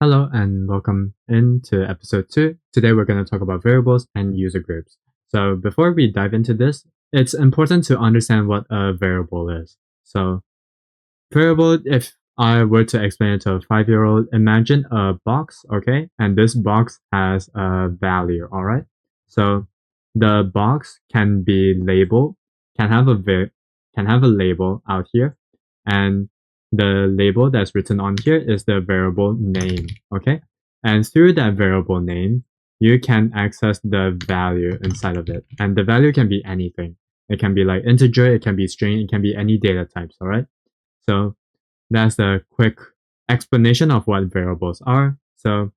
Hello and welcome into episode 2. Today we're going to talk about variables and user groups. So before we dive into this, it's important to understand what a variable is. So variable, if I were to explain it to a 5-year-old, imagine a box, okay? And this box has a value, all right? So the box can be labeled, can have can have a label out here, and the label that's written on here is the variable name, okay? And through that variable name, you can access the value inside of it. And the value can be anything. It can be like integer, it can be string, it can be any data types, all right? So that's a quick explanation of what variables are. So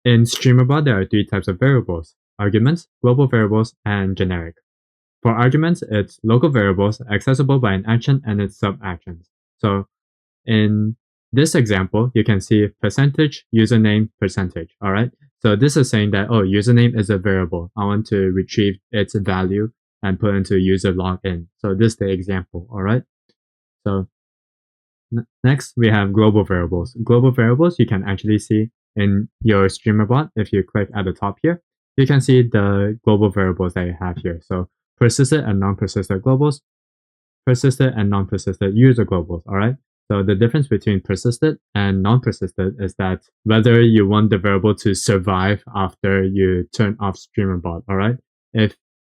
in Streamer.Bot, there are three types of variables: arguments, global variables, and generic. For arguments, it's local variables accessible by an action and its sub-actions. So in this example, you can see percentage, username, percentage. All right. So this is saying that, oh, username is a variable. I want to retrieve its value and put into user login. So this is the example. All right. So next, we have global variables. Global variables you can actually see in your Streamer.Bot. If you click at the top here, you can see the global variables that you have here. So persistent and non-persistent globals, persistent and non-persistent user globals. All right. So the difference between persistent and non-persistent is that whether you want the variable to survive after you turn off Streamer.Bot. All right. If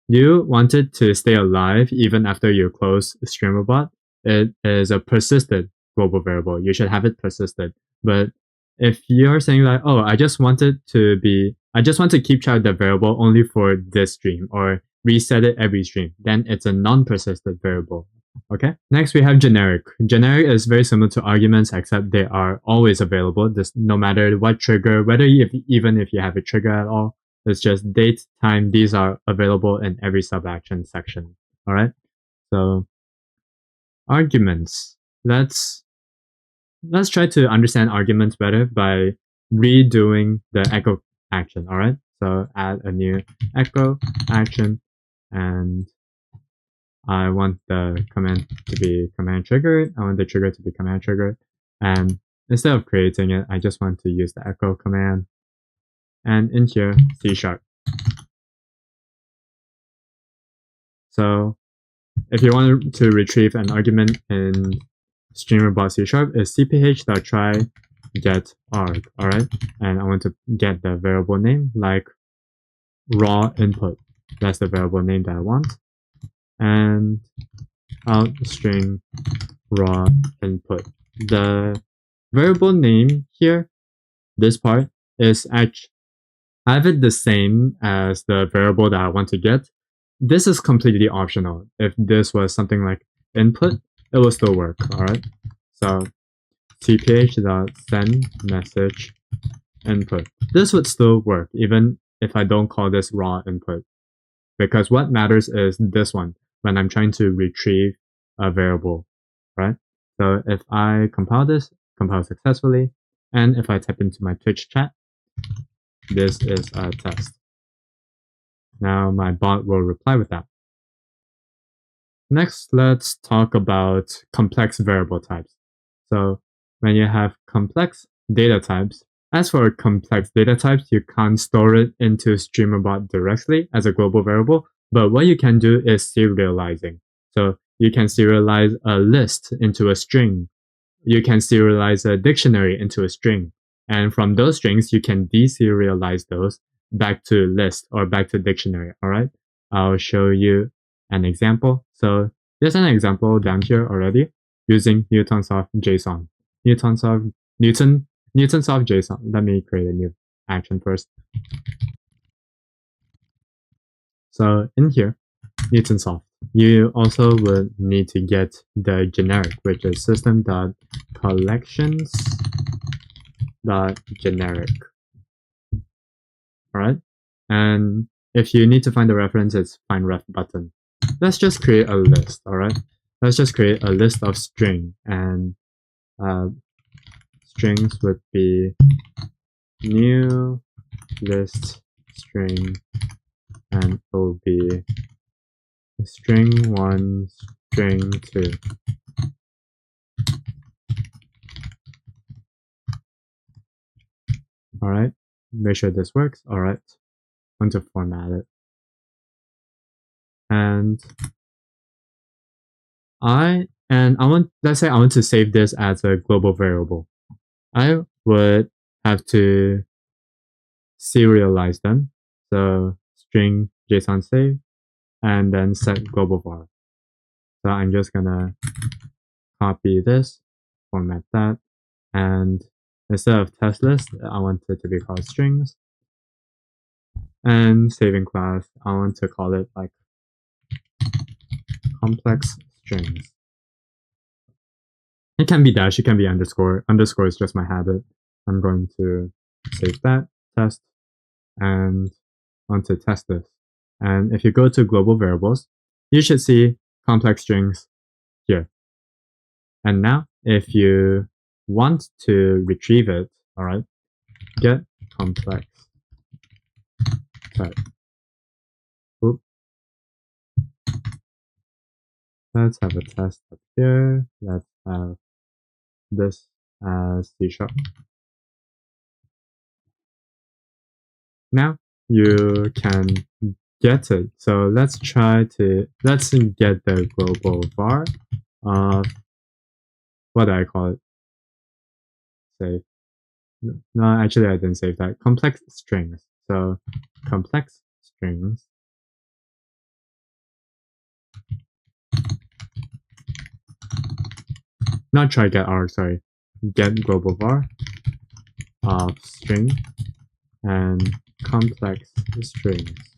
you want it to stay alive even after you close Streamer.Bot, it is a persistent global variable. You should have it persistent. But if you're saying like, oh, I just want to keep track of the variable only for this stream or reset it every stream, then it's a non-persistent variable. Okay. Next, we have generic. Generic is very similar to arguments, except they are always available. Just no matter what trigger, even if you have a trigger at all, it's just date, time. These are available in every sub-action section. All right. So arguments. Let's try to understand arguments better by redoing the echo action. All right. So add a new echo action, and I want the command to be command triggered. I want the trigger to be command triggered. And instead of creating it, I just want to use the echo command. And in here, C#. So if you want to retrieve an argument in Streamer.Bot C# is cph.try get arg. Alright. And I want to get the variable name like raw input. That's the variable name that I want. And out string raw input. The variable name here, this part, is actually, I have it the same as the variable that I want to get. This is completely optional. If this was something like input, it will still work, alright? So cph.send message input. This would still work even if I don't call this raw input, because what matters is this one when I'm trying to retrieve a variable, right? So if I compile successfully, and if I type into my Twitch chat, this is a test. Now my bot will reply with that. Next, let's talk about complex variable types. So when you have complex data types, as for complex data types, you can't store it into Streamer.Bot directly as a global variable, but what you can do is serializing. So you can serialize a list into a string. You can serialize a dictionary into a string. And from those strings, you can deserialize those back to list or back to dictionary. All right. I'll show you an example. So there's an example down here already using Newtonsoft JSON. Newtonsoft JSON. Let me create a new action first. So in here, Newtonsoft, you also will need to get the generic, which is system.collections.generic. All right. And if you need to find the reference, it's find ref button. Let's just create a list. All right. Let's just create a list of string, and strings would be new list string, and it will be string 1, string 2. All right, make sure this works. All right, I'm going to format it. And let's say I want to save this as a global variable. I would have to serialize them. So string JSON save and then set global var. So I'm just gonna copy this, format that, and instead of test list, I want it to be called strings. And saving class, I want to call it like complex strings. It can be dash, it can be underscore. Underscore is just my habit. I'm going to save that, test, and want to test this. And if you go to global variables, you should see complex strings here. And now if you want to retrieve it, all right, get complex type. Oop. Let's have a test up here. Let's have this as C#. Now you can get it. So let's get the global var of what do I call it? Save. No, actually I didn't save that. Complex strings. So complex strings. Not try get R, sorry. Get global var of string and complex strings.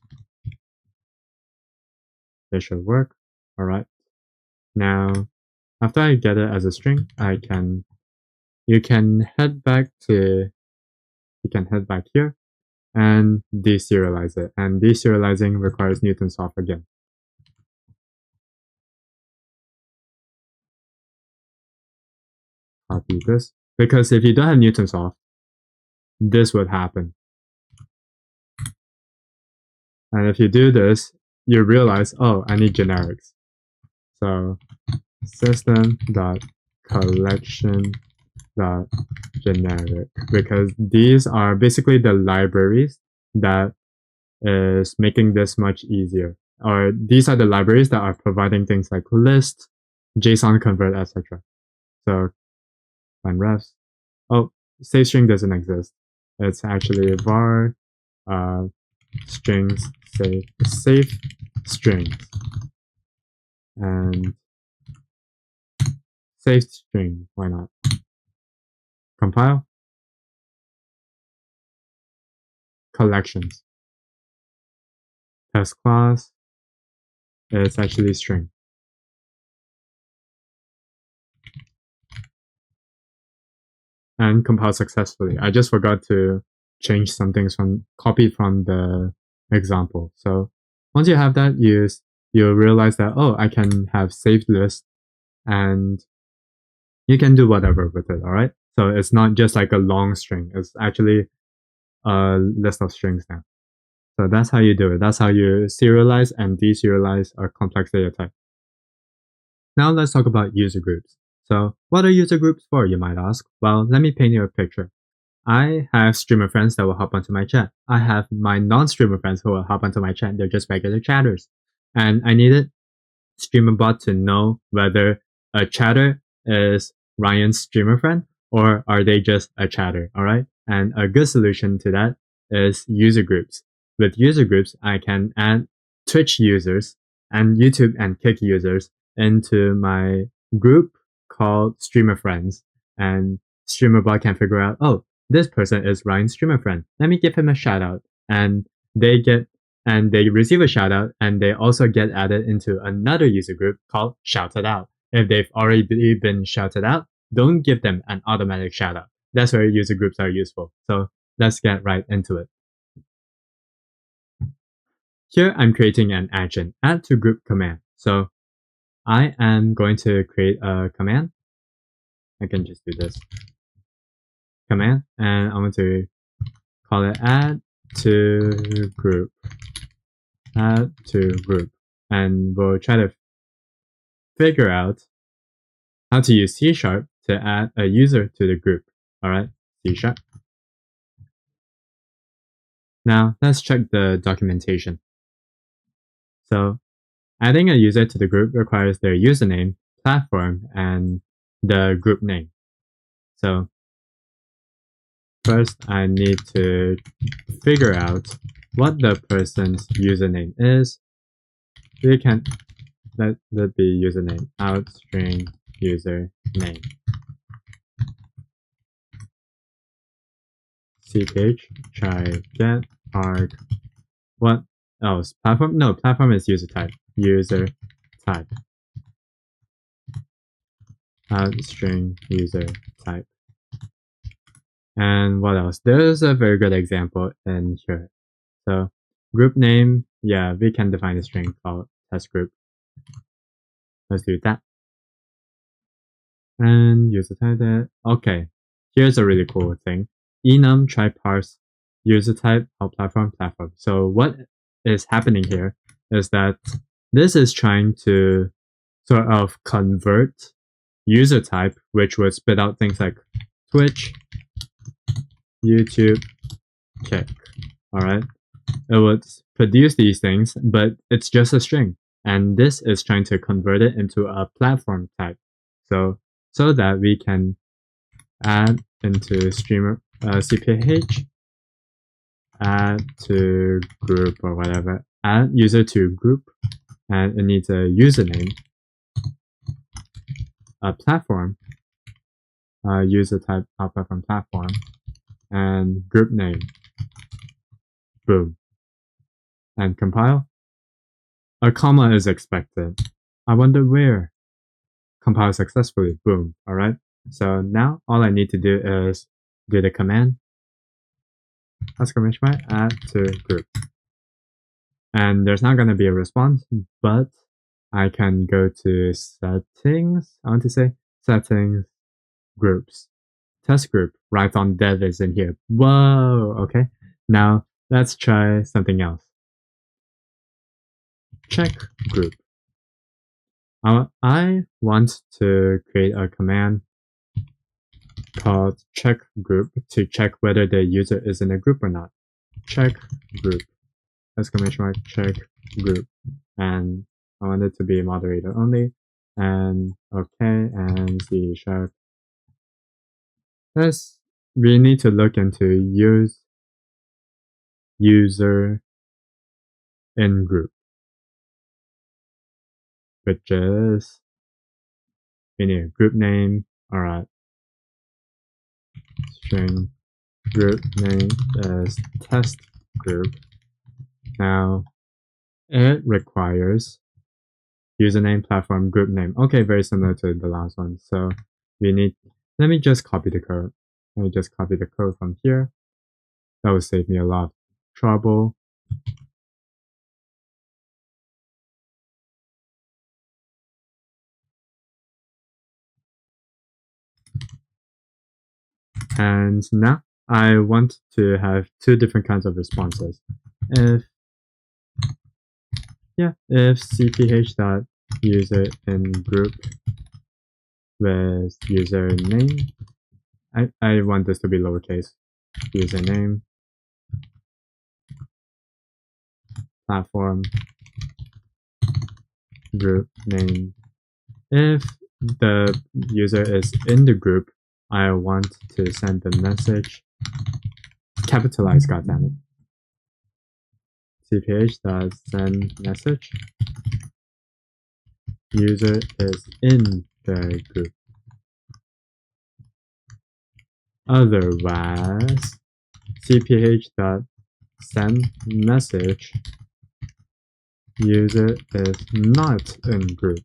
This should work. All right. Now, after I get it as a string, you can head back here and deserialize it. And deserializing requires Newtonsoft again. Copy this. Because if you don't have Newtonsoft, this would happen. And if you do this, you realize, oh, I need generics. So system.collection.generic, because these are basically the libraries that is making this much easier. Or these are the libraries that are providing things like list, JSON convert, etc. So find refs. Oh, save string doesn't exist. It's actually var strings save strings and save string. Why not? Compile. Collections. Test class. It's actually string. And compile successfully. I just forgot to change some things copied from the example. So once you have that, you realize that, oh, I can have saved list and you can do whatever with it, all right? So it's not just like a long string. It's actually a list of strings now. So that's how you do it. That's how you serialize and deserialize a complex data type. Now let's talk about user groups. So what are user groups for, you might ask? Well, let me paint you a picture. I have streamer friends that will hop onto my chat. I have my non-streamer friends who will hop onto my chat. They're just regular chatters. And I needed Streamer.Bot to know whether a chatter is Ryan's streamer friend or are they just a chatter, all right? And a good solution to that is user groups. With user groups, I can add Twitch users and YouTube and Kick users into my group called Streamer Friends. And Streamer.Bot can figure out, oh, this person is Ryan's streamer friend. Let me give him a shout out. And they receive a shout out and they also get added into another user group called Shouted Out. If they've already been shouted out, don't give them an automatic shout out. That's where user groups are useful. So let's get right into it. Here I'm creating an action, add to group command. So I am going to create a command. I can just do this command and I'm going to call it add to group. Add to group. And we'll try to figure out how to use C# to add a user to the group. All right, C#. Now let's check the documentation. So adding a user to the group requires their username, platform, and the group name. So first I need to figure out what the person's username is. We can let that be username out string username. Cph try get arg. What else? Platform? No, platform is user type. User type. Out string user type. And what else? There's a very good example in here. So group name, yeah, we can define a string called test group. Let's do that. And user type that. Okay, here's a really cool thing. Enum try parse user type of platform. So what is happening here is that this is trying to sort of convert user type, which would spit out things like Twitch, YouTube, Kick. Alright? It would produce these things, but it's just a string. And this is trying to convert it into a platform type. So that we can add into streamer cph, add to group or whatever, add user to group, and it needs a username, a platform, user type platform, and group name. Boom. And compile. A comma is expected. I wonder where. Compile successfully. Boom. Alright. So now all I need to do is do the command add to group. And there's not going to be a response, but I can go to settings. I want to say settings, groups, test group. Python dev is in here. Whoa. Okay. Now let's try something else. Check group. I want to create a command called check group to check whether the user is in a group or not. Check group. Check group. And I want it to be moderator only. And okay, and C#. We need to look into user in group, which is we need a group name. Alright. String group name is test group. Now it requires username, platform, group name. Okay, very similar to the last one. So let me just copy the code. Let me just copy the code from here. That will save me a lot of trouble. And now I want to have two different kinds of responses. If cph.user in group with username, I want this to be lowercase. Username, platform, group name. If the user is in the group, I want to send the message capitalized, goddammit. cph.send message. User is in the group. Otherwise, cph.send message. User is not in group.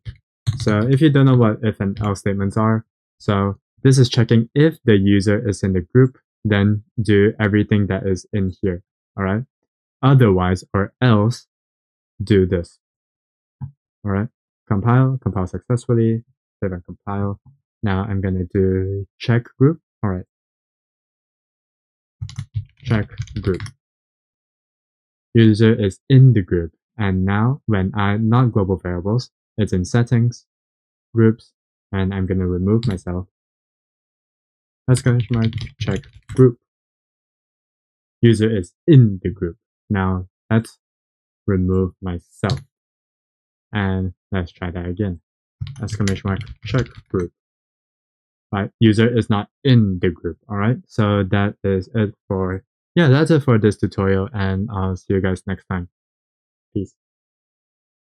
So if you don't know what if and else statements are, so this is checking if the user is in the group, then do everything that is in here. Alright? Otherwise or else, do this. Alright? Compile successfully, save and compile. Now I'm gonna do check group. Alright. Check group. User is in the group. And now when I not global variables, it's in settings, groups, and I'm gonna remove myself. Let's go check group. user is in the group. Now let's remove myself. And let's try that again. Exclamation mark, check group. Right, user is not in the group. All right, so that is it for, yeah, that's it for this tutorial, and I'll see you guys next time. Peace.